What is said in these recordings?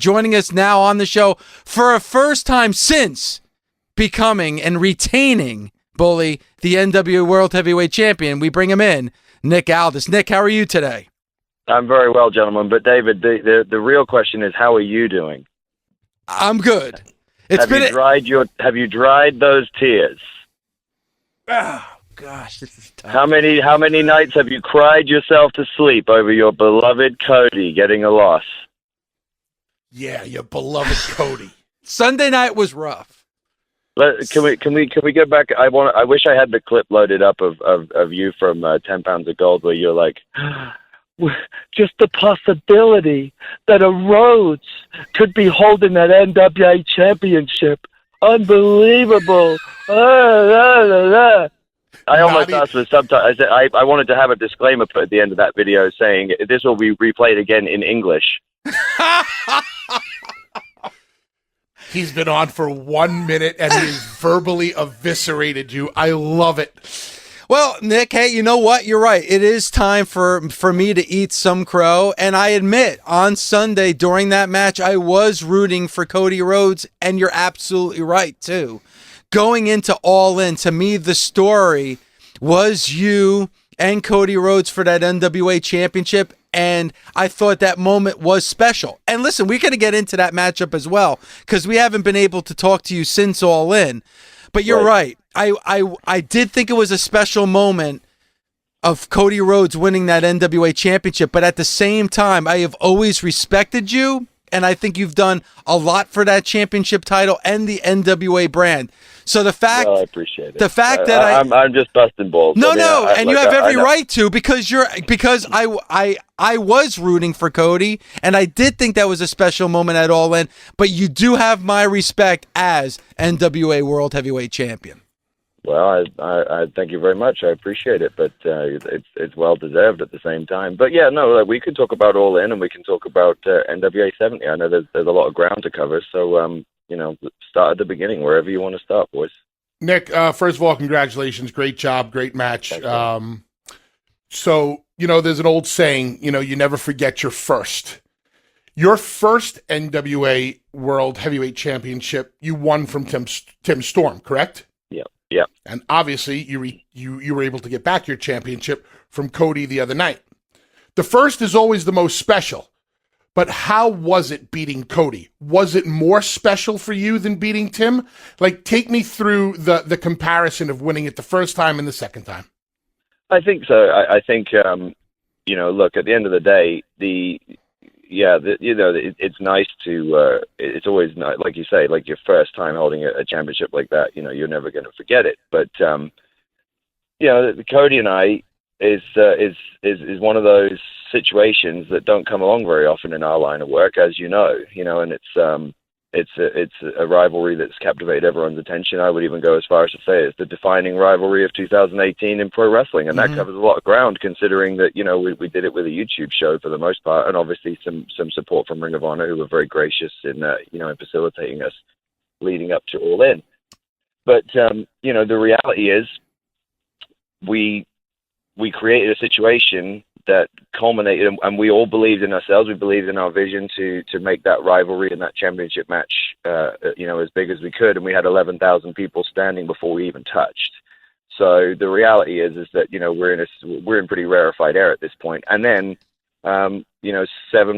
joining us now on the show for a first time since becoming and retaining, Bully, the NWA World Heavyweight Champion. We bring him in, Nick Aldis. Nick, how are you today? I'm very well, gentlemen. But David, the real question is, how are you doing? I'm good. Have you dried those tears? Oh gosh, this is tough. How many nights have you cried yourself to sleep over your beloved Cody getting a loss? Yeah, your beloved Cody. Sunday night was rough. Can we get back? I wish I had the clip loaded up of you from 10 Pounds of Gold, where you're like, just the possibility that a Rhodes could be holding that NWA Championship. Unbelievable. I almost asked for subtitles. I said I wanted to have a disclaimer put at the end of that video saying this will be replayed again in English. He's been on for 1 minute and he's verbally eviscerated you. I love it. Well, Nick, hey, you know what? You're right. It is time for me to eat some crow. And I admit, on Sunday during that match, I was rooting for Cody Rhodes. And you're absolutely right, too. Going into All In, to me, the story was you and Cody Rhodes for that NWA Championship. And I thought that moment was special. And listen, we're going to get into that matchup as well, because we haven't been able to talk to you since All In. But you're right. I did think it was a special moment of Cody Rhodes winning that NWA Championship. But at the same time, I have always respected you. And I think you've done a lot for that championship title and the NWA brand. So the fact, I appreciate it. The fact that I'm just busting balls. No, and you have every right to, because I was rooting for Cody, and I did think that was a special moment at All In. But you do have my respect as NWA World Heavyweight Champion. Well, I thank you very much. I appreciate it, but it's well deserved at the same time. But yeah, no, we can talk about All In, and we can talk about NWA 70. I know there's a lot of ground to cover, so start at the beginning, wherever you want to start, boys. Nick, first of all, congratulations, great job, great match. So there's an old saying, you never forget your first. Your first NWA World Heavyweight Championship, you won from Tim Storm, correct? Yeah. And obviously, you were able to get back your championship from Cody the other night. The first is always the most special. But how was it beating Cody? Was it more special for you than beating Tim? Like, take me through the comparison of winning it the first time and the second time. I think so. I think, look, at the end of the day, it's nice to, it's always nice, like you say, like your first time holding a championship like that, you're never going to forget it. But, Cody and I is one of those situations that don't come along very often in our line of work, as you know, and it's a rivalry that's captivated everyone's attention. I would even go as far as to say it's the defining rivalry of 2018 in pro wrestling, and that covers a lot of ground, considering that we did it with a YouTube show for the most part, and obviously some support from Ring of Honor, who were very gracious in in facilitating us leading up to All In. But the reality is we created a situation that culminated, and we all believed in ourselves. We believed in our vision to make that rivalry and that championship match, as big as we could. And we had 11,000 people standing before we even touched. So the reality is that we're in pretty rarefied air at this point. And then, 7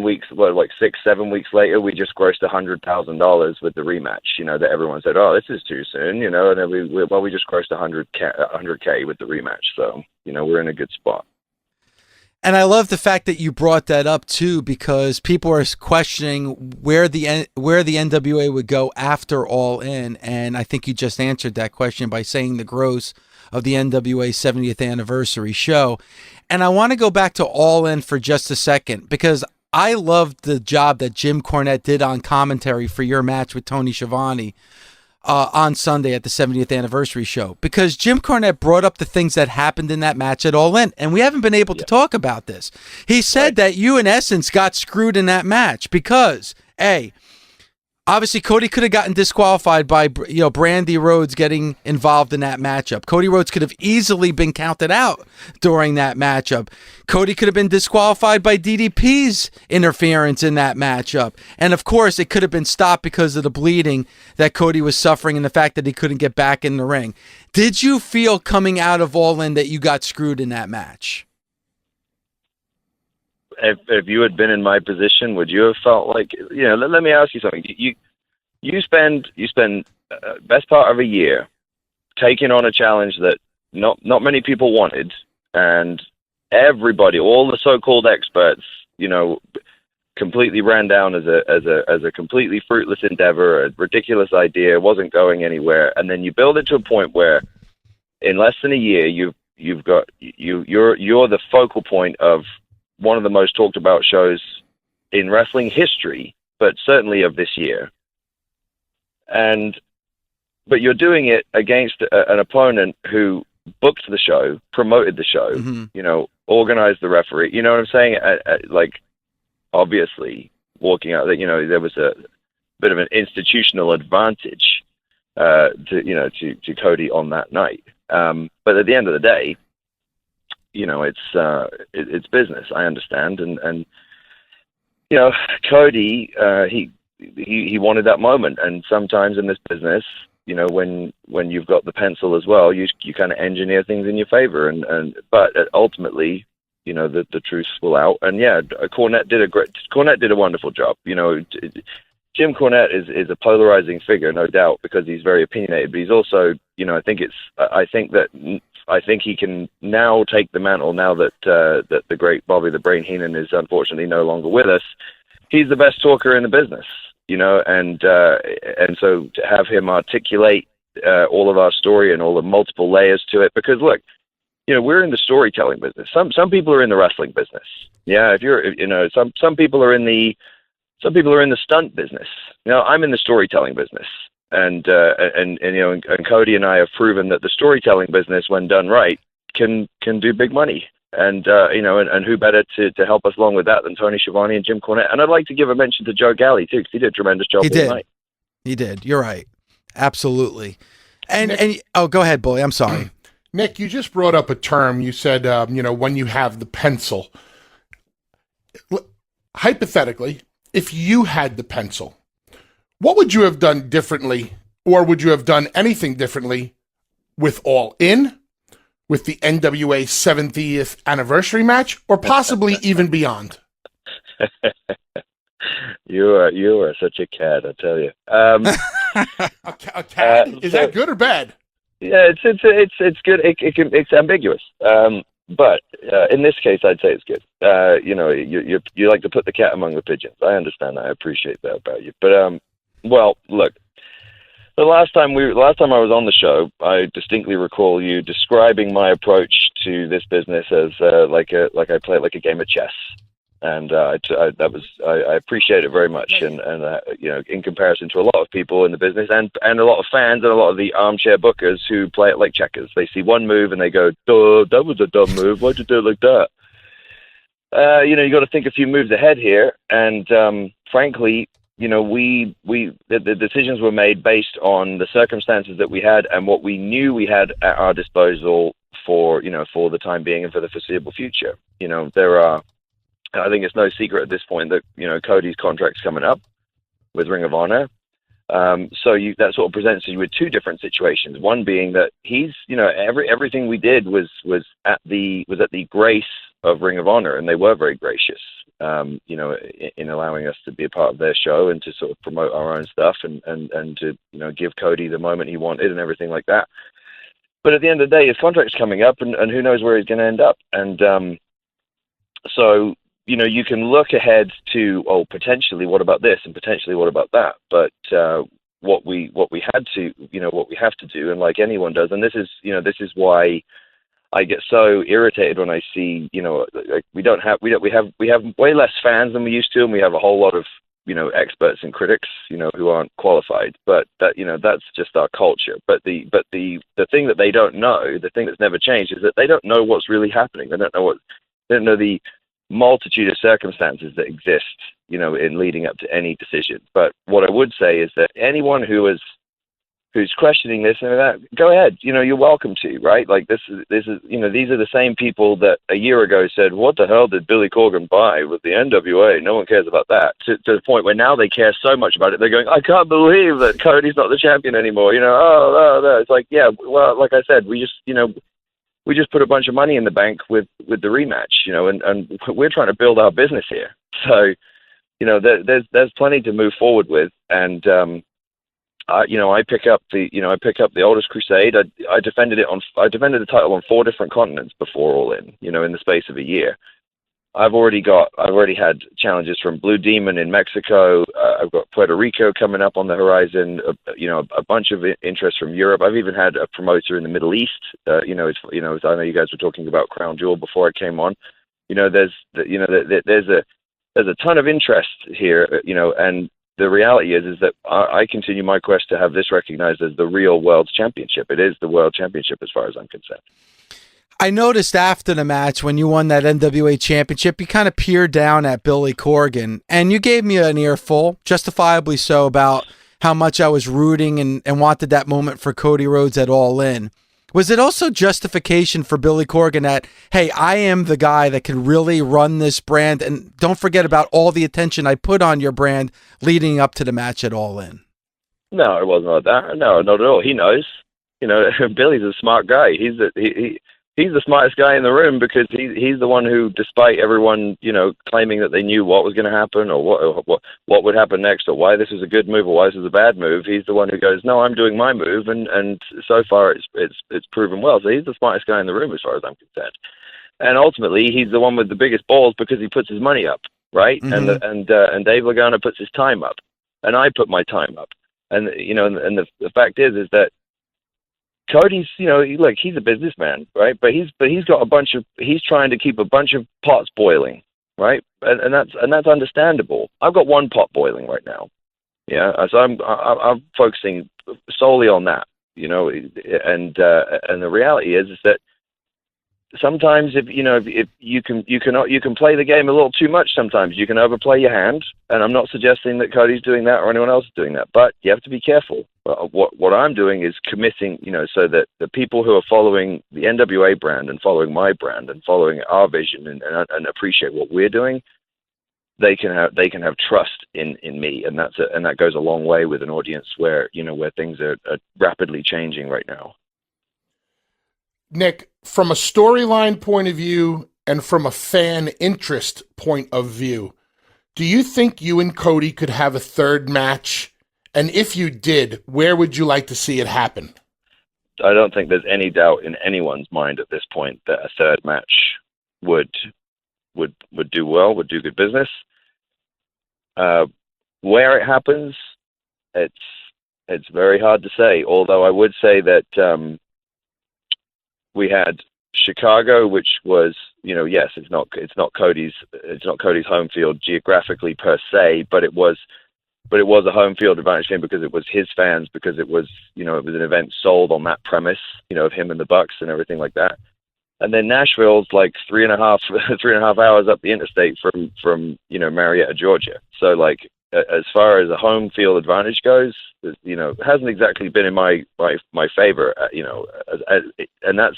weeks, 6-7 weeks later, we just grossed $100,000 with the rematch. That everyone said, "Oh, this is too soon," and then we just grossed $100K with the rematch. So we're in a good spot. And I love the fact that you brought that up too, because people are questioning where the NWA would go after All In, and I think you just answered that question by saying the gross of the NWA 70th anniversary show. And I want to go back to All In for just a second, because I loved the job that Jim Cornette did on commentary for your match with Tony Schiavone on Sunday at the 70th anniversary show, because Jim Cornette brought up the things that happened in that match at All In, and we haven't been able to talk about this. He said that you, in essence, got screwed in that match because, A, Obviously, Cody could have gotten disqualified by, Brandy Rhodes getting involved in that matchup. Cody Rhodes could have easily been counted out during that matchup. Cody could have been disqualified by DDP's interference in that matchup. And of course, it could have been stopped because of the bleeding that Cody was suffering and the fact that he couldn't get back in the ring. Did you feel coming out of All In that you got screwed in that match? If you had been in my position, would you have felt like, let me ask you something. You spend best part of a year taking on a challenge that not many people wanted, and everybody, all the so-called experts, completely ran down as a completely fruitless endeavor, a ridiculous idea, wasn't going anywhere, and then you build it to a point where in less than a year you're the focal point of one of the most talked about shows in wrestling history, but certainly of this year. But you're doing it against an opponent who booked the show, promoted the show, organized the referee. You know what I'm saying? Obviously, walking out, there was a bit of an institutional advantage to Cody on that night. But at the end of the day, it's business. I understand, and Cody, he wanted that moment, and sometimes in this business, when you've got the pencil as well, you kind of engineer things in your favor, but ultimately, the truth will out, and Cornette did a wonderful job. Jim Cornette is a polarizing figure, no doubt, because he's very opinionated, but he's also, I think he can now take the mantle now that the great Bobby the Brain Heenan is unfortunately no longer with us. He's the best talker in the business, and so to have him articulate all of our story and all the multiple layers to it, because look, we're in the storytelling business. Some people are in the wrestling business. Yeah, some people are in the stunt business. I'm in the storytelling business. And Cody and I have proven that the storytelling business, when done right, can do big money. And who better to help us along with that than Tony Schiavone and Jim Cornette? And I'd like to give a mention to Joe Galli too, because he did a tremendous job all night. He did. You're right. Absolutely. And Nick, and go ahead, Bully. I'm sorry. Nick, you just brought up a term. You said when you have the pencil. Hypothetically, if you had the pencil, what would you have done differently, or would you have done anything differently with All In, with the NWA 70th anniversary match, or possibly even beyond? You are such a cad, I tell you. A cad? Is that good or bad? Yeah, it's good. It's ambiguous. But in this case, I'd say it's good. You like to put the cat among the pigeons. I understand that. I appreciate that about you. But well, look, the last time I was on the show, I distinctly recall you describing my approach to this business as like I play it like a game of chess, and I appreciate it very much. And in comparison to a lot of people in the business and a lot of fans and a lot of the armchair bookers who play it like checkers, they see one move and they go, "Duh, that was a dumb move. Why'd you do it like that?" You got to think a few moves ahead here, and frankly, the decisions were made based on the circumstances that we had and what we knew we had at our disposal for the time being and for the foreseeable future. I think it's no secret at this point that, Cody's contract's coming up with Ring of Honor. So that sort of presents you with two different situations. One being that he's, everything we did was at the grace of Ring of Honor, and they were very gracious. In allowing us to be a part of their show and to sort of promote our own stuff and to, give Cody the moment he wanted and everything like that. But at the end of the day, his contract's coming up and who knows where he's going to end up. And so, you can look ahead to, potentially what about this and potentially what about that? But what we have to do, and like anyone does, and this is why I get so irritated when I see, we have way less fans than we used to, and we have a whole lot of, experts and critics, who aren't qualified. But that, that's just our culture. But the thing that they don't know, the thing that's never changed, is that they don't know what's really happening. They don't know multitude of circumstances that exist, you know, in leading up to any decision. But what I would say is that anyone who's questioning this and that, go ahead. You know, you're welcome to, right? Like this is, you know, these are the same people that a year ago said, what the hell did Billy Corgan buy with the NWA? No one cares about that. To the point where now they care so much about it. They're going, I can't believe that Cody's not the champion anymore. You know, oh. It's like, yeah, well, like I said, we just put a bunch of money in the bank with the rematch, you know, and we're trying to build our business here. So, you know, there's plenty to move forward with. And, you know, I pick up the Aldis Crusade. I defended the title on 4 different continents before All In, you know, in the space of a year. I've already had challenges from Blue Demon in Mexico. I've got Puerto Rico coming up on the horizon. You know, a bunch of interest from Europe. I've even had a promoter in the Middle East. You know, I know you guys were talking about Crown Jewel before I came on. You know, there's a ton of interest here. You know, and the reality is that I continue my quest to have this recognized as the real World Championship. It is the World Championship as far as I'm concerned. I noticed after the match when you won that NWA Championship, you kind of peered down at Billy Corgan, and you gave me an earful, justifiably so, about how much I was rooting and wanted that moment for Cody Rhodes at All In. Was it also justification for Billy Corgan that, hey, I am the guy that can really run this brand, and don't forget about all the attention I put on your brand leading up to the match at All In? No, it wasn't like that. No, not at all. He knows. You know, Billy's a smart guy. He's the smartest guy in the room because he's the one who, despite everyone, you know, claiming that they knew what was going to happen or what would happen next or why this is a good move or why this is a bad move, he's the one who goes, no, I'm doing my move, and so far it's proven well. So he's the smartest guy in the room as far as I'm concerned. And ultimately, he's the one with the biggest balls because he puts his money up, right? Mm-hmm. And Dave Lagana puts his time up, and I put my time up, and you know, and the fact is that Cody's, you know, look, he's a businessman, right? But he's got he's trying to keep a bunch of pots boiling, right? And that's understandable. I've got one pot boiling right now, yeah. So I'm focusing solely on that, you know. And the reality is that sometimes if you can play the game a little too much. Sometimes you can overplay your hand, and I'm not suggesting that Cody's doing that or anyone else is doing that, but you have to be careful. What I'm doing is committing, you know, so that the people who are following the NWA brand and following my brand and following our vision and appreciate what we're doing, they can have trust in me, and that goes a long way with an audience where things are rapidly changing right now. Nick, from a storyline point of view and from a fan interest point of view, do you think you and Cody could have a third match? And if you did, where would you like to see it happen? I don't think there's any doubt in anyone's mind at this point that a third match would do well, would do good business. Where it happens, it's very hard to say. Although I would say that we had Chicago, which was, yes, it's not Cody's home field geographically per se, but it was a home field advantage for him because it was his fans, because it was an event sold on that premise, of him and the Bucks and everything like that. And then Nashville's like 3.5 hours up the interstate from Marietta, Georgia. So like as far as a home field advantage goes, it hasn't exactly been in my favor, and that's.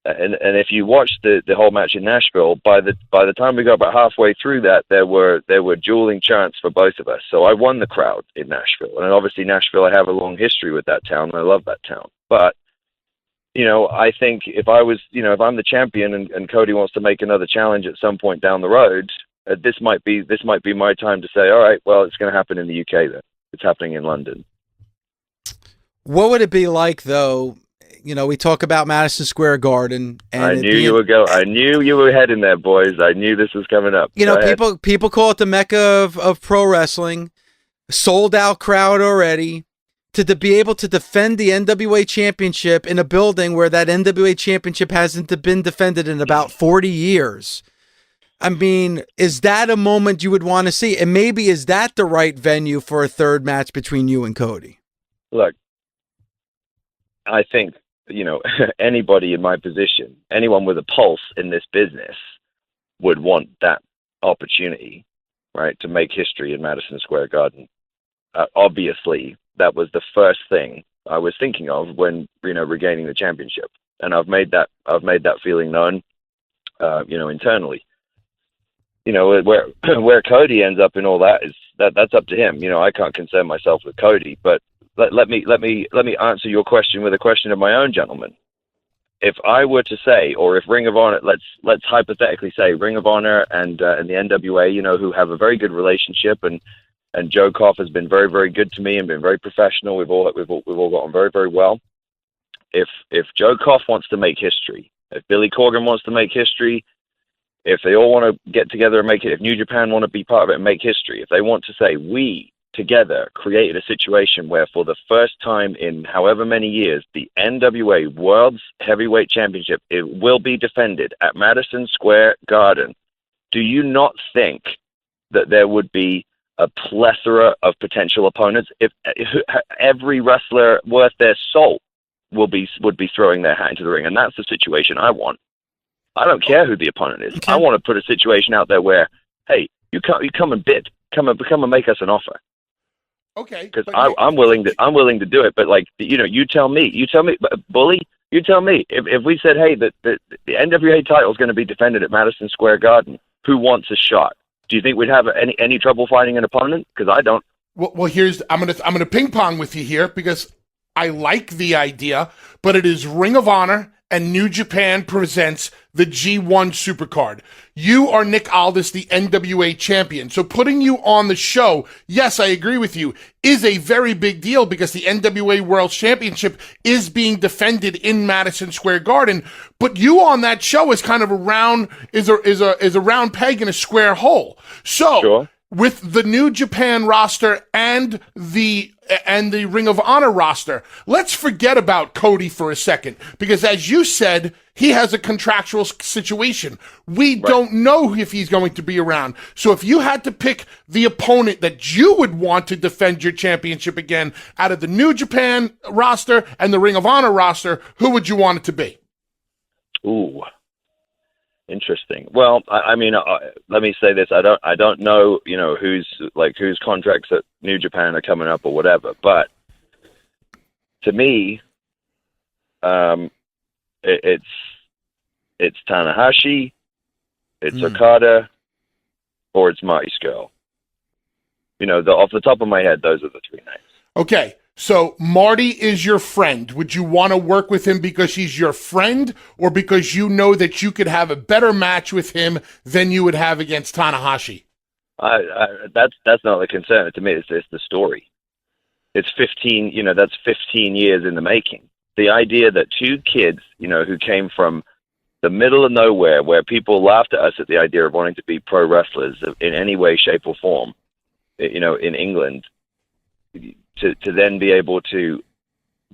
And if you watch the whole match in Nashville, by the time we got about halfway through that, there were dueling chants for both of us. So I won the crowd in Nashville, and obviously Nashville, I have a long history with that town, and I love that town. But I think if I'm the champion and Cody wants to make another challenge at some point down the road, this might be my time to say, all right, well, it's going to happen in the UK then. It's happening in London. What would it be like though? We talk about Madison Square Garden, and I knew you were heading there, boys. I knew this was coming up. People call it the Mecca of pro wrestling. Sold out crowd already. To be able to defend the NWA Championship in a building where that NWA Championship hasn't been defended in about 40 years. I mean, is that a moment you would want to see? And maybe is that the right venue for a third match between you and Cody? Look, I think anybody in my position, anyone with a pulse in this business, would want that opportunity, right, to make history in Madison Square Garden. Obviously, that was the first thing I was thinking of when, regaining the championship. And I've made that feeling known, internally. Where Cody ends up in all that is that's up to him. I can't concern myself with Cody, but let me answer your question with a question of my own, gentlemen. If I were to say, or if Ring of Honor, let's hypothetically say Ring of Honor and the NWA, who have a very good relationship, and Joe Koff has been very, very good to me and been very professional. We've all gotten very, very well. If Joe Koff wants to make history, if Billy Corgan wants to make history, if they all want to get together and make it, if New Japan want to be part of it and make history, if they want to say we together created a situation where for the first time in however many years, the NWA World's Heavyweight Championship, it will be defended at Madison Square Garden, do you not think that there would be a plethora of potential opponents? If every wrestler worth their salt would be throwing their hat into the ring, and that's the situation I want. I don't care who the opponent is. Okay. I want to put a situation out there where, hey, you come and bid, come and make us an offer. Okay, because I'm willing to do it. But you tell me, Bully, you tell me if we said, hey, the NWA title is going to be defended at Madison Square Garden, who wants a shot? Do you think we'd have any trouble finding an opponent? Because I don't. Well, I'm gonna ping pong with you here because I like the idea, but it is Ring of Honor and New Japan presents the G1 Supercard. You are Nick Aldis, the NWA champion. So putting you on the show, yes, I agree with you, is a very big deal because the NWA World Championship is being defended in Madison Square Garden. But you on that show is kind of a round peg in a square hole. So sure. With the New Japan roster and the Ring of Honor roster, let's forget about Cody for a second, because as you said, he has a contractual situation. We don't know if he's going to be around. So if you had to pick the opponent that you would want to defend your championship again out of the New Japan roster and the Ring of Honor roster, who would you want it to be? Ooh. Interesting. Well, I mean, let me say this: I don't know, whose contracts at New Japan are coming up or whatever. But to me, it's Tanahashi, it's Okada, or it's Marty Scurll. Off the top of my head, those are the three names. Okay. So Marty is your friend. Would you want to work with him because he's your friend, or because you know that you could have a better match with him than you would have against Tanahashi? That's not the concern. To me, it's the story. It's 15. That's 15 years in the making. The idea that two kids, who came from the middle of nowhere, where people laughed at us at the idea of wanting to be pro wrestlers in any way, shape, or form, in England. To then be able to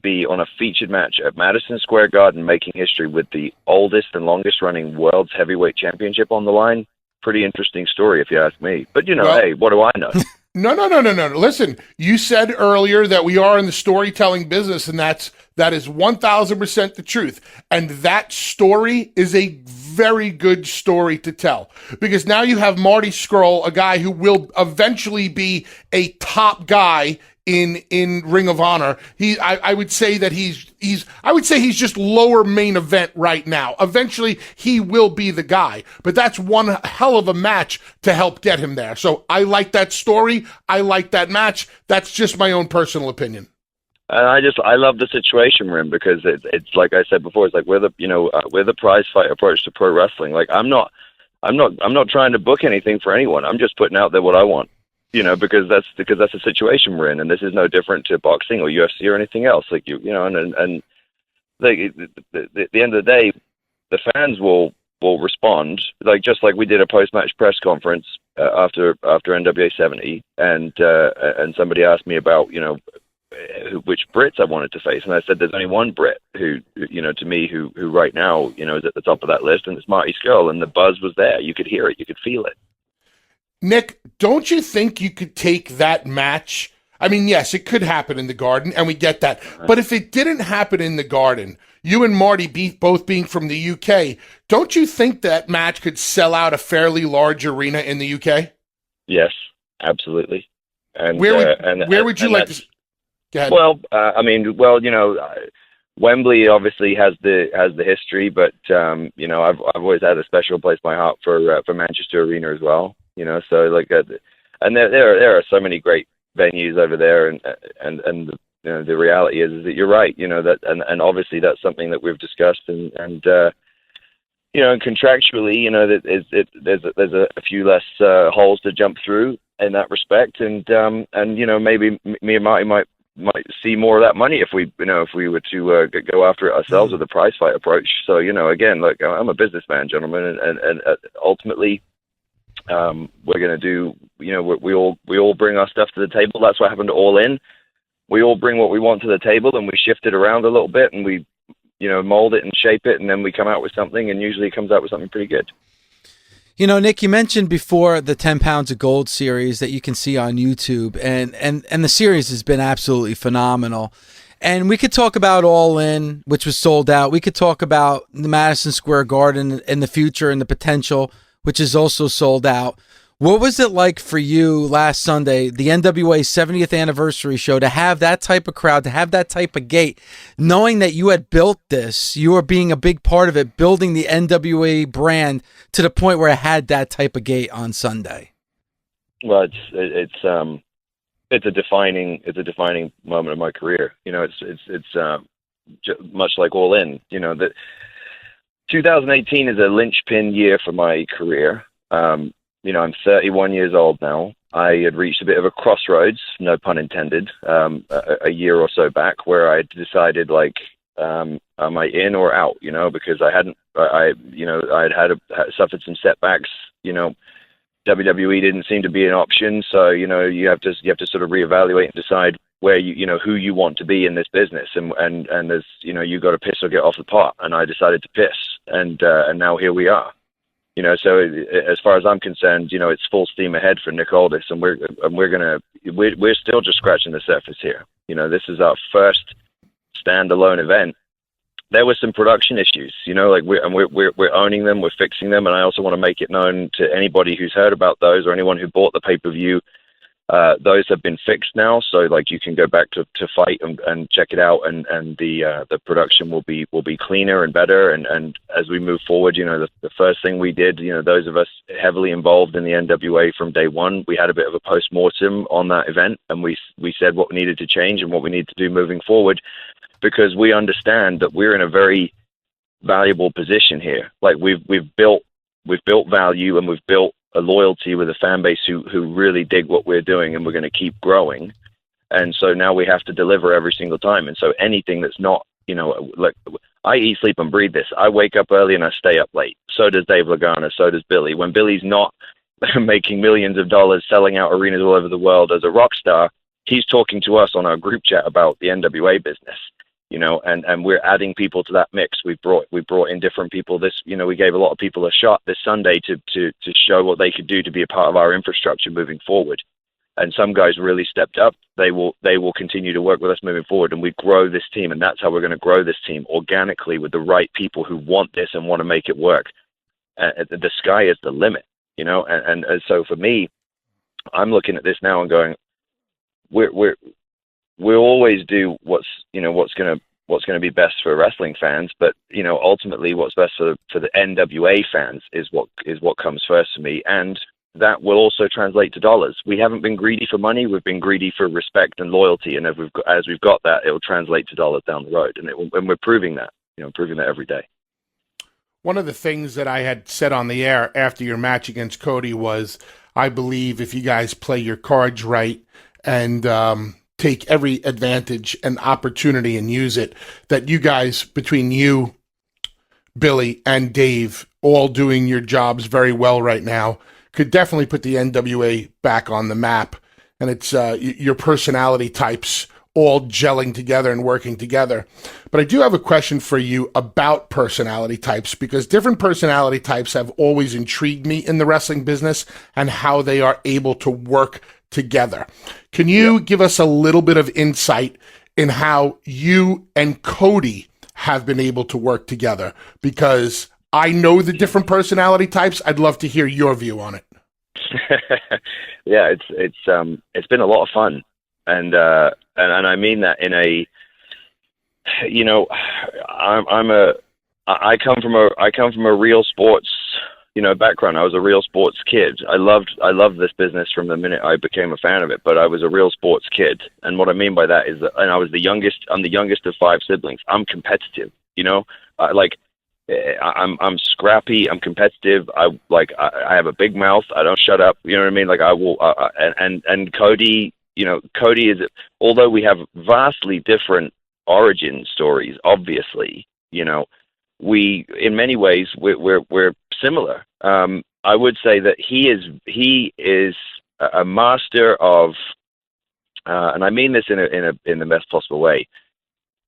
be on a featured match at Madison Square Garden making history with the oldest and longest running World's Heavyweight Championship on the line, pretty interesting story if you ask me. But, hey, what do I know? No. Listen, you said earlier that we are in the storytelling business, and that is 1,000% the truth. And that story is a very good story to tell, because now you have Marty Scurll, a guy who will eventually be a top guy in Ring of Honor. I would say that he's just lower main event right now. Eventually he will be the guy, but that's one hell of a match to help get him there. So I like that story. I like that match. That's just my own personal opinion. And I love the situation we're in, because it's like I said before, it's like we're the prize fight approach to pro wrestling. Like I'm not trying to book anything for anyone. I'm just putting out there what I want. Because that's the situation we're in, and this is no different to boxing or UFC or anything else. Like at the end of the day, the fans will respond, just like we did a post-match press conference after NWA 70, and somebody asked me about which Brits I wanted to face, and I said there's only one Brit who to me who right now is at the top of that list, and it's Marty Scurll, and the buzz was there. You could hear it, you could feel it. Nick, don't you think you could take that match? I mean, yes, it could happen in the Garden, and we get that. But if it didn't happen in the Garden, you and Marty both being from the UK, don't you think that match could sell out a fairly large arena in the UK? Yes, absolutely. And where would you like to? Go ahead. Well, Wembley obviously has the history, but I've always had a special place in my heart for Manchester Arena as well. So and there are so many great venues over there, and the reality is that you're right. That and obviously that's something that we've discussed, and contractually, there's a few less holes to jump through in that respect, and maybe me and Marty might see more of that money if we were to go after it ourselves with a prize fight approach. So again, look, I'm a businessman, gentlemen, and ultimately we're going to do, we all bring our stuff to the table. That's what happened to All In. We all bring what we want to the table, and we shift it around a little bit, and we mold it and shape it, and then we come out with something, and usually it comes out with something pretty good. Nick, you mentioned before the 10 Pounds of Gold series that you can see on YouTube, and the series has been absolutely phenomenal. And we could talk about All In, which was sold out. We could talk about the Madison Square Garden and the future and the potential, which is also sold out. What was it like for you last Sunday, the NWA 70th anniversary show, to have that type of crowd, to have that type of gate, knowing that you had built this, you were being a big part of it, building the NWA brand to the point where it had that type of gate on Sunday? Well, it's a defining moment of my career. It's much like All In. That 2018 is a linchpin year for my career. I'm 31 years old now. I had reached a bit of a crossroads, no pun intended, a year or so back, where I decided, am I in or out? Because I had suffered some setbacks. WWE didn't seem to be an option, so you have to sort of reevaluate and decide where who you want to be in this business, and there's you got to piss or get off the pot, and I decided to piss, and now here we are. So as far as I'm concerned, it's full steam ahead for Nick Aldis, and we're still just scratching the surface here. This is our first standalone event. There were some production issues, we're owning them, we're fixing them, and I also want to make it known to anybody who's heard about those or anyone who bought the pay-per-view. Those have been fixed now, so you can go back to Fight and check it out, and the production will be cleaner and better. And as we move forward, the first thing we did, those of us heavily involved in the NWA from day one, we had a bit of a post-mortem on that event, and we said what we needed to change and what we need to do moving forward, because we understand that we're in a very valuable position here. We've built value, and we've built a loyalty with a fan base who really dig what we're doing, and we're going to keep growing. And so now we have to deliver every single time. And so anything that's not, I eat, sleep, and breathe this. I wake up early and I stay up late. So does Dave Lagana. So does Billy. When Billy's not making millions of dollars, selling out arenas all over the world as a rock star, he's talking to us on our group chat about the NWA business. And we're adding people to that mix. We brought in different people. We gave a lot of people a shot this Sunday to show what they could do to be a part of our infrastructure moving forward. And some guys really stepped up. They will continue to work with us moving forward, and we grow this team. And that's how we're going to grow this team, organically, with the right people who want this and want to make it work. The sky is the limit, And so for me, I'm looking at this now and going, we'll always do what's going to be best for wrestling fans, but ultimately what's best for the NWA fans is what comes first for me, and that will also translate to dollars. We haven't been greedy for money; we've been greedy for respect and loyalty, and as we've got that, it will translate to dollars down the road, and we're proving that, proving that every day. One of the things that I had said on the air after your match against Cody was, I believe if you guys play your cards right and take every advantage and opportunity and use it, that you guys, between you, Billy, and Dave, all doing your jobs very well right now, could definitely put the NWA back on the map. And it's your personality types all gelling together and working together. But I do have a question for you about personality types, because different personality types have always intrigued me in the wrestling business and how they are able to work together. Can you give us a little bit of insight in how you and Cody have been able to work together? Because I know the different personality types. I'd love to hear your view on it. Yeah, it's been a lot of fun, and I mean that in a, you know, I come from a real sports, you know, background. I was a real sports kid. I loved this business from the minute I became a fan of it, but I was a real sports kid. And what I mean by that is that, and I was the youngest. I'm the youngest of 5 siblings. I'm competitive, you know, I'm scrappy. I'm competitive. I have a big mouth. I don't shut up. You know what I mean? Like I will, and Cody, you know, Cody is, although we have vastly different origin stories, obviously, you know, we, in many ways, we're similar. I would say that he is a master of, and I mean this in the best possible way.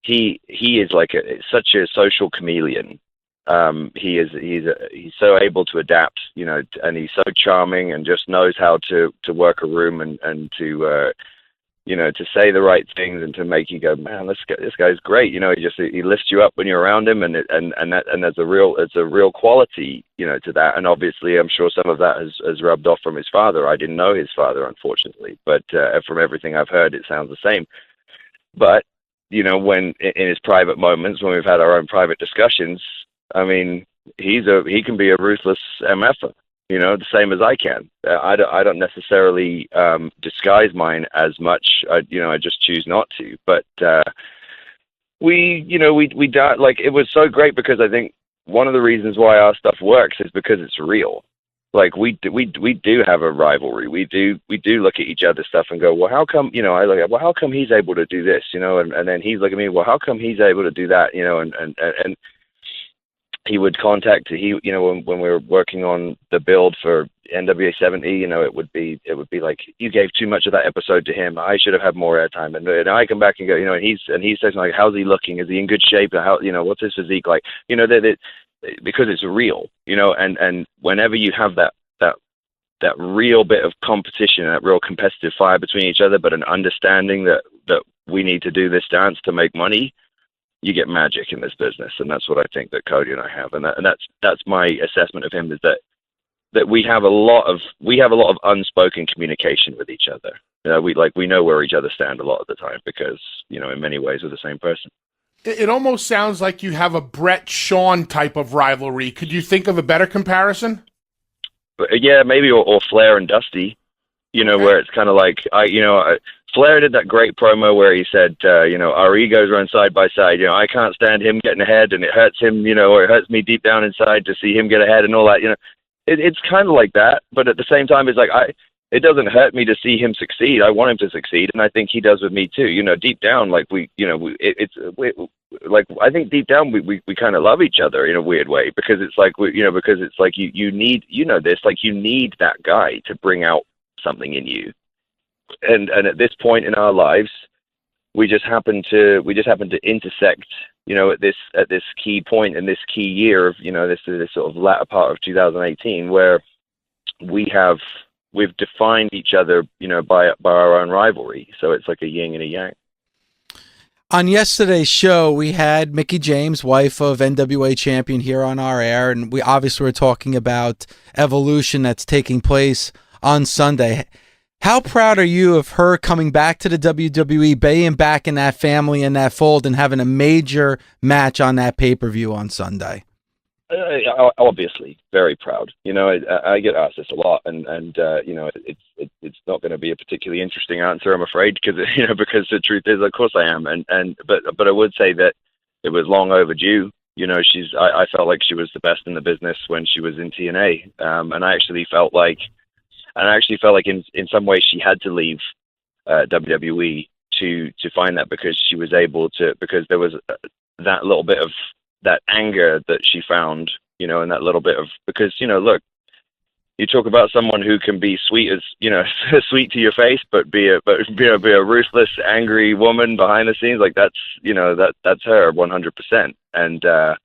He is like such a social chameleon. He's so able to adapt, you know, and he's so charming and just knows how to work a room and to you know, to say the right things and to make you go, man, this guy's great. You know, he lifts you up when you're around him, and there's it's a real quality, you know, to that. And obviously, I'm sure some of that has rubbed off from his father. I didn't know his father, unfortunately, but from everything I've heard, it sounds the same. But you know, when in his private moments, when we've had our own private discussions, I mean, he can be a ruthless MFer. You know, the same as I can. I don't necessarily disguise mine as much. I just choose not to. But we like, it was so great because I think one of the reasons why our stuff works is because it's real. Like we do have a rivalry. We do look at each other's stuff and go, well, how come, you know, I look at, well, how come he's able to do this, you know, and then he's looking at me, well, how come he's able to do that, you know, and he would contact, you know, when we were working on the build for NWA 70, you know, it would be like, you gave too much of that episode to him. I should have had more airtime. And I come back and go, you know, and he says like, how's he looking? Is he in good shape? How, you know, what's his physique like? You know, because it's real, you know, and whenever you have that real bit of competition, that real competitive fire between each other, but an understanding that we need to do this dance to make money, you get magic in this business. And that's what I think that Cody and I have. And that's my assessment of him, is that we have a lot of unspoken communication with each other. You know, we know where each other stand a lot of the time because, you know, in many ways we're the same person. It almost sounds like you have a Brett Shawn type of rivalry. Could you think of a better comparison? But yeah, maybe, or Flair and Dusty, you know, okay. Where it's kind of like, Flair did that great promo where he said, you know, our egos run side by side. You know, I can't stand him getting ahead, and it hurts him, you know, or it hurts me deep down inside to see him get ahead and all that. You know, it's kind of like that, but at the same time, it's like it doesn't hurt me to see him succeed. I want him to succeed, and I think he does with me too. You know, deep down, like I think deep down we kind of love each other in a weird way, because it's like you need, you know, this, like, you need that guy to bring out something in you. And at this point in our lives, we just happen to intersect, you know, at this key point in this key year of, you know, this sort of latter part of 2018, where we've defined each other, you know, by our own rivalry. So it's like a yin and a yang. On yesterday's show, we had Mickie James, wife of NWA Champion, here on our air, and we obviously were talking about Evolution that's taking place on Sunday. How proud are you of her coming back to the WWE, being back in that family and that fold, and having a major match on that pay-per-view on Sunday? Obviously, very proud. You know, I get asked this a lot, and you know, it's not going to be a particularly interesting answer, I'm afraid, because the truth is, of course I am, but I would say that it was long overdue. You know, I felt like she was the best in the business when she was in TNA, and I actually felt like in some ways she had to leave WWE to find that, because she was able to, because there was that little bit of that anger that she found, you know, and that little bit of, because, you know, look, you talk about someone who can be sweet as, you know, sweet to your face, but be a ruthless, angry woman behind the scenes. Like, that's, you know, that's her 100%. And I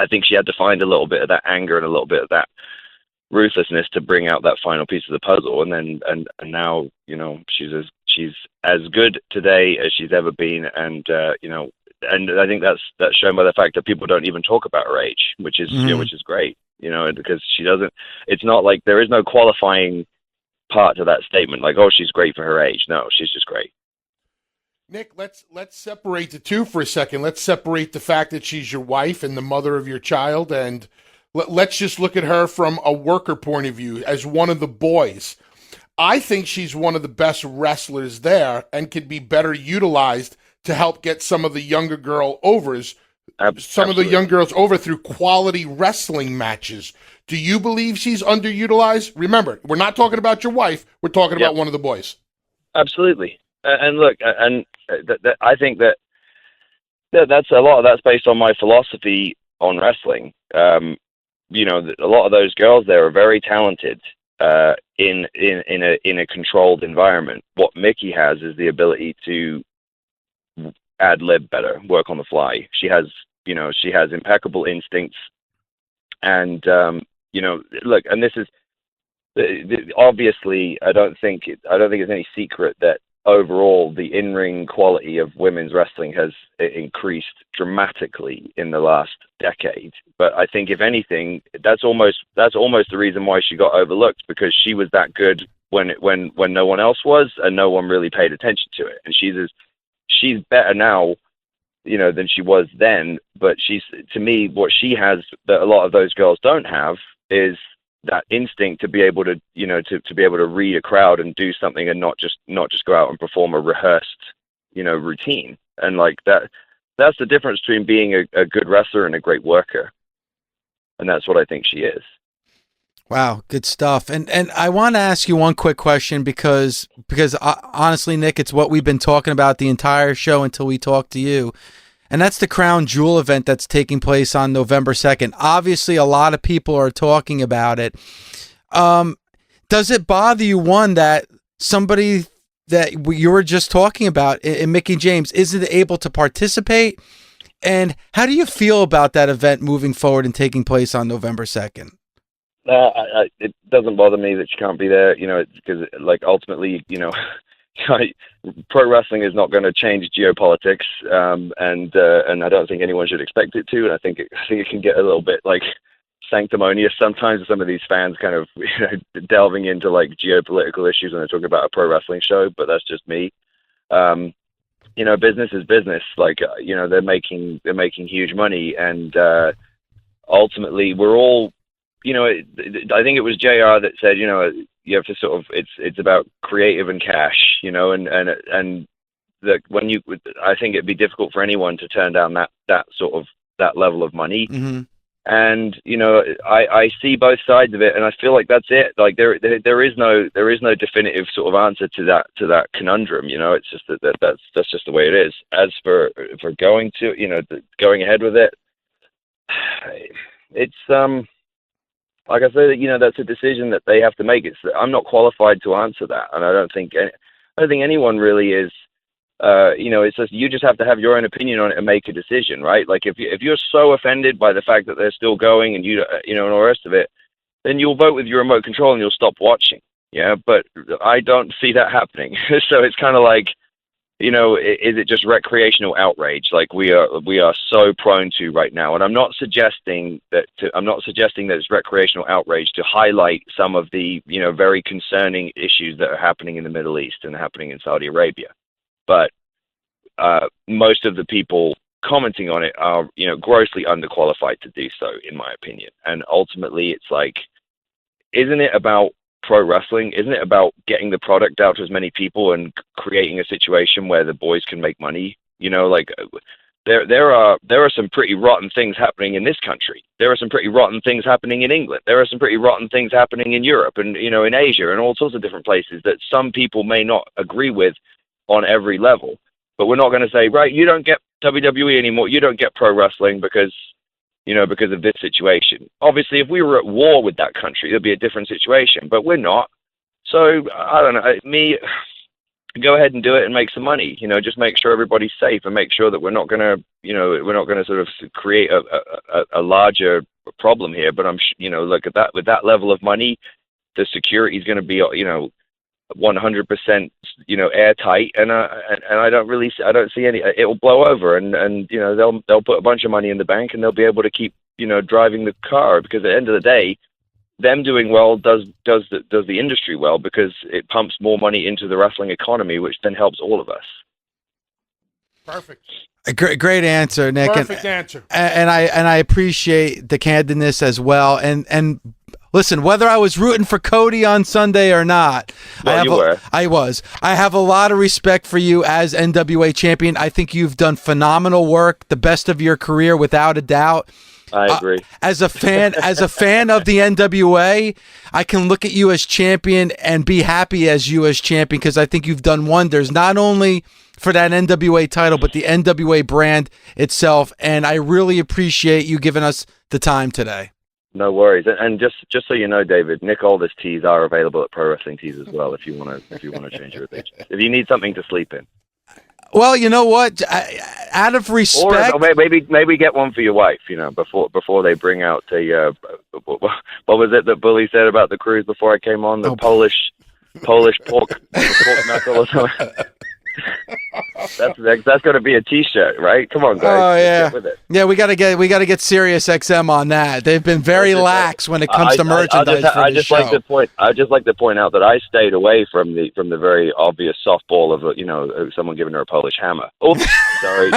think she had to find a little bit of that anger and a little bit of that ruthlessness to bring out that final piece of the puzzle. And then, and now, she's as good today as she's ever been. And, and I think that's shown by the fact that people don't even talk about her age, which is, which is great, because she doesn't, it's not like there is no qualifying part to that statement. Like, oh, she's great for her age. No, she's just great. Nick, let's separate the two for a second. Let's separate the fact that she's your wife and the mother of your child, and let's just look at her from a worker point of view as one of the boys. I think she's one of the best wrestlers there and could be better utilized to help get some of the younger girls over through quality wrestling matches. Do you believe she's underutilized? Remember, we're not talking about your wife. We're talking about one of the boys. Absolutely. And look, I think that's a lot of that's based on my philosophy on wrestling. A lot of those girls there are very talented in a controlled environment. What Mickie has is the ability to ad lib better, work on the fly. She has impeccable instincts, and look, and this is obviously I don't think it's any secret that overall the in-ring quality of women's wrestling has increased dramatically in the last decade. But I think if anything, that's almost the reason why she got overlooked, because she was that good when no one else was, and no one really paid attention to it. And she's better now, than she was then. But to me, what she has that a lot of those girls don't have is that instinct to be able to, to be able to read a crowd and do something, and not just go out and perform a rehearsed, routine. And like that's the difference between being a good wrestler and a great worker. And that's what I think she is. Wow, good stuff. And I want to ask you one quick question because honestly, Nick, it's what we've been talking about the entire show until we talk to you. And that's the Crown Jewel event that's taking place on November 2nd. Obviously, a lot of people are talking about it. Does it bother you, one, that somebody that you were just talking about, in Mickie James, isn't able to participate? And how do you feel about that event moving forward and taking place on November 2nd? It doesn't bother me that she can't be there, because, like, ultimately, pro wrestling is not going to change geopolitics, and I don't think anyone should expect it to. And I think it can get a little bit like sanctimonious sometimes. Some of these fans kind of delving into like geopolitical issues when they're talking about a pro wrestling show. But that's just me. Business is business. Like they're making huge money, and ultimately we're all. I think it was JR that said, you have to sort of, it's about creative and cash, and that I think it'd be difficult for anyone to turn down that sort of, that level of money. Mm-hmm. And, I see both sides of it, and I feel like that's it. Like there is no definitive sort of answer to that conundrum. It's just that's just the way it is. As for going going ahead with it, it's, like I said, that's a decision that they have to make. I'm not qualified to answer that, and I don't think anyone really is. It's just you just have to have your own opinion on it and make a decision, right? Like if you're so offended by the fact that they're still going and and all the rest of it, then you'll vote with your remote control and you'll stop watching. Yeah, but I don't see that happening. So it's kind of like, is it just recreational outrage like we are so prone to right now? And I'm not suggesting that it's recreational outrage to highlight some of the very concerning issues that are happening in the Middle East and happening in Saudi Arabia. But most of the people commenting on it are grossly underqualified to do so, in my opinion. And ultimately, it's like, isn't it about pro wrestling? Isn't it about getting the product out to as many people and creating a situation where the boys can make money? Like there are some pretty rotten things happening in this country. There are some pretty rotten things happening in England. There are some pretty rotten things happening in Europe and in Asia and all sorts of different places that some people may not agree with on every level. But we're not going to say, right, you don't get WWE anymore. You don't get pro wrestling because of this situation. Obviously, if we were at war with that country, it'd be a different situation, but we're not. So, I don't know, go ahead and do it and make some money, just make sure everybody's safe and make sure that we're not going to sort of create a larger problem here. But look at that, with that level of money, the security is going to be 100% airtight, and I don't see any. It will blow over, and they'll put a bunch of money in the bank, and they'll be able to keep driving the car, because at the end of the day, them doing well does the industry well, because it pumps more money into the wrestling economy, which then helps all of us. Perfect. A great answer, Nick. Perfect answer. And I appreciate the candidness as well. And listen, whether I was rooting for Cody on Sunday or not, I was. I have a lot of respect for you as NWA champion. I think you've done phenomenal work, the best of your career, without a doubt. I agree. As a fan of the NWA, I can look at you as champion and be happy as you as champion, because I think you've done wonders, not only for that NWA title, but the NWA brand itself. And I really appreciate you giving us the time today. No worries. And just so you know, David, Nick Aldis tees are available at Pro Wrestling Tees as well, if you want to change your addiction. If you need something to sleep in. Well, you know what? Out of respect, or maybe get one for your wife. Before they bring out a what was it that Bully said about the cruise before I came on? The Polish pork knuckle or something. That's going to be a T-shirt, right? Come on, guys. Oh yeah, get with it. Yeah. We gotta get SiriusXM on that. They've been very lax when it comes to merchandise for this show. I just like to point out that I stayed away from the very obvious softball of someone giving her a Polish hammer. Oops, sorry.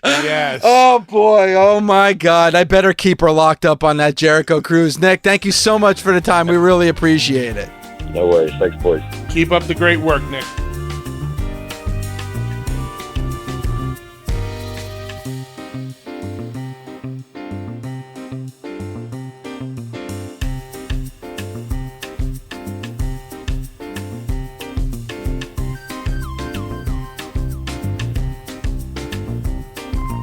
Yes. Oh boy. Oh my God. I better keep her locked up on that Jericho cruise. Nick, thank you so much for the time. We really appreciate it. No worries. Thanks, boys. Keep up the great work, Nick.